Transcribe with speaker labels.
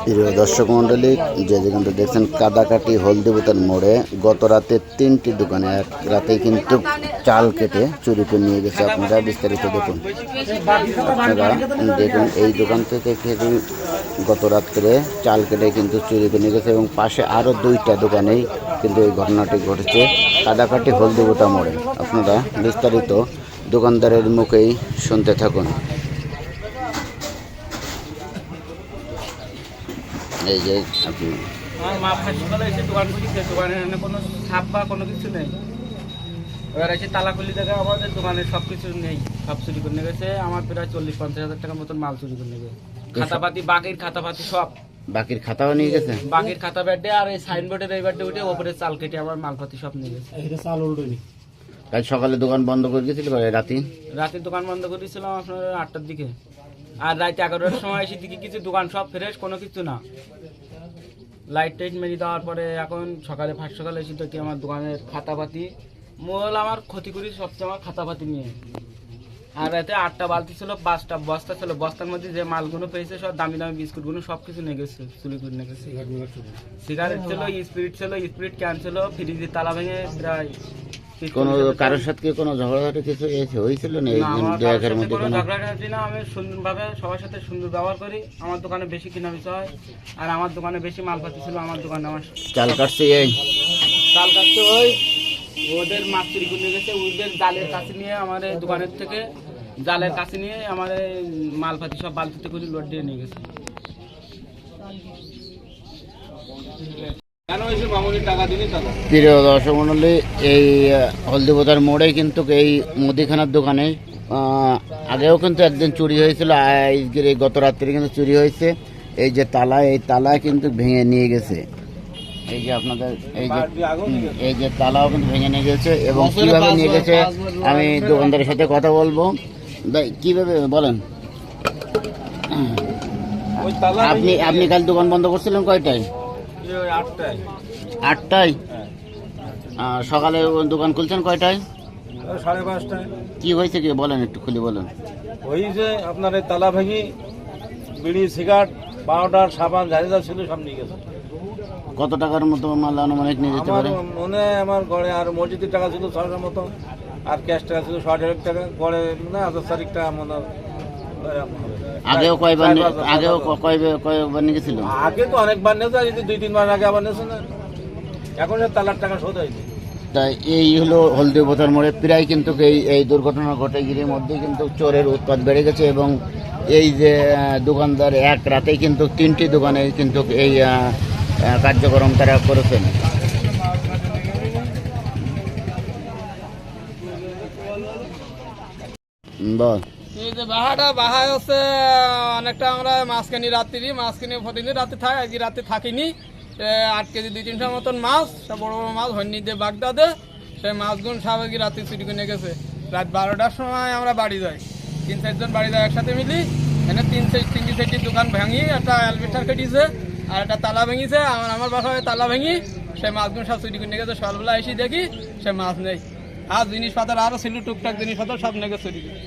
Speaker 1: প্রিয় দর্শক মন্ডলী, যে যেখানটা দেখছেন কাদাকাটি হলদিবুতার মোড়ে গত রাতে 3টি দোকানে এক রাতে কিন্তু চাল কেটে চুরি করে নিয়ে গেছে। আপনারা বিস্তারিত দেখুন। আপনারা দেখুন এই দোকান থেকে গত রাত্রে চাল কেটে কিন্তু চুরি করে নিয়ে গেছে এবং পাশে আরও 2টা দোকানেই কিন্তু এই ঘটনাটি ঘটেছে কাদাকাটি হলদিবুতা মোড়ে। আপনারা বিস্তারিত দোকানদারের মুখেই শুনতে থাকুন। এই যে আপনি
Speaker 2: মা সকালে এসে দোকান খুলেছে, দোকানে কোনো ছাপ বা কোনো কিছু নেই। এবার এসে তালা খুলি দেখে আমাদের দোকানে সব কিছু নেই, সব চুরি করে নিয়ে গেছে। আমার প্রায় 40-50 হাজার টাকার মতন মাল চুরি করে নিয়ে গেছে। খাতাপাতি, বাকির খাতাপাতি সব,
Speaker 1: বাকির খাতাও নিয়ে গেছে।
Speaker 2: বাকির খাতা ব্যাডে আর এই সাইনবোর্ডের এই ব্যাডে উঠে ওপরে চাল কেটে আমার মালপাতি সব নিয়ে গেছে।
Speaker 1: কাল সকালে দোকান বন্ধ করে দিয়েছিল, রাতে
Speaker 2: দোকান বন্ধ করে দিয়েছিলাম আপনার 8টার দিকে, আর রাত 11টার সময় এসে দিকে কিছু দোকান সব ফ্রেশ, কোনো কিছু না। লাইট টাইট মেরে দেওয়ার পরে এখন সকালে সকালে এসে দেখি আমার দোকানের খাতাপাতি মূল আমার ক্ষতি করি সবচেয়ে আমার খাতাপাতি নিয়ে। আর রাতে 8টা বালতি ছিল, 5টা বস্তা ছিল, বস্তার মধ্যে যে মালগুলো পেয়েছে সব দামি দামি বিস্কুটগুলো সব কিছু নিয়ে গেছে, চুরি করে নিয়ে গেছে। সিগারেট ছিল, স্পিরিট ক্যান ছিল, ফ্রিজের তালা ভেঙে প্রায়
Speaker 1: কোনো কারোর সাথে কোনো ঝগড়াঝাটি কিছু হয়েছিল না?
Speaker 2: কোনো ঝগড়াঝাটি না, আমি সুন্দরভাবে সবার সাথে সুন্দর ব্যবহার করি। আমার দোকানে বেশি কিনা বিষয় হয় আর আমার দোকানে বেশি মালপাতি ছিল। আমার দোকানে আমার
Speaker 1: চাল কাটছে,
Speaker 2: চাল কাটছে ওই ওদের মাছ চুরি করে নিয়ে গেছে। ওদের জালের কাছে নিয়ে আমার দোকানের থেকে জালের কাছে নিয়ে আমার মালপাতি সব বালতিতে করে লোড দিয়ে নিয়ে গেছে।
Speaker 1: প্রিয় দর্শক মন্ডলী, এই হলদিবুতার মোড়ে কিন্তু এই মুদিখানার দোকানে আগেও কিন্তু একদিন চুরি হয়েছিল, গত রাত্রে কিন্তু চুরি হয়েছে। এই যে তালা, এই তালা কিন্তু ভেঙে নিয়ে গেছে। এই যে আপনাদের এই যে তালাও কিন্তু ভেঙে নিয়ে গেছে এবং কিভাবে নিয়ে গেছে আমি দোকানদারের সাথে কথা বলবো। কিভাবে বলেন? আপনি কাল দোকান বন্ধ করছিলেন কয়টায়? 8টায়। সকালে দোকান খুলছেন কয়টায়?
Speaker 3: 5:30টায়।
Speaker 1: কি হয়েছে কি বলেন, একটু খুলে বলেন।
Speaker 3: ওই যে আপনার এই তালা ভেঙে বিড়ি, সিগারেট, পাউডার, সাবান যা যা ছিল সব নিয়ে গেছে।
Speaker 1: কত টাকার মতো মাল আনুমানিক নিয়ে যেতে পারে?
Speaker 3: মনে হয় আমার ঘরে আর মসজিদের টাকা ছিল 600 মতো, আর ক্যাশ টাকা ছিল 6,000 টাকা। ঘরে না 1000 টাকা মনে
Speaker 1: আগেও কয়বার নিয়ে গেছিল?
Speaker 3: আগে তো অনেকবার নিয়েছে, 2-3 বার আগে আবার নিয়েছে না। এখন তালার টাকা শোধ হয়নি।
Speaker 1: তাই এই হলো হলদিবুতার মোড়ে প্রায় কিন্তু এই দুর্ঘটনা ঘটে গিয়ে মধ্যে কিন্তু চোরের উৎপাত বেড়ে গেছে এবং এই যে দোকানদার এক রাতেই কিন্তু 3টি দোকানে কিন্তু এই কার্যক্রম তারা করেছেন। বল।
Speaker 2: এই যে বাহায় হচ্ছে অনেকটা আমরা মাছ কিনি প্রতিদিন রাতে থাকি, আজকে রাতে থাকিনি। 8 কেজি 2-300 মতন মাছ, সব বড় বড় মাছ হয়নি দিয়ে বাগদাদে, সেই মাছগুলো সব আজকে রাতে চুরি করে নিয়ে গেছে। রাত 12টার সময় আমরা বাড়ি যাই, 3-4 জন বাড়ি যাই একসাথে মিলি। এখানে 3-4টি দোকান ভাঙি, একটা অ্যালবেস্টার কেটেছে আর একটা তালা ভেঙেছে। আমার বাসায় তালা ভেঙি সেই মাছগুলো সব চুরি করে নিয়ে গেছে। সকালবেলা এসে দেখি সে মাছ নেই, আর জিনিসপত্র আরও ছিল, টুকটাক জিনিসপত্র সব নিয়ে গেছে চুরি করে।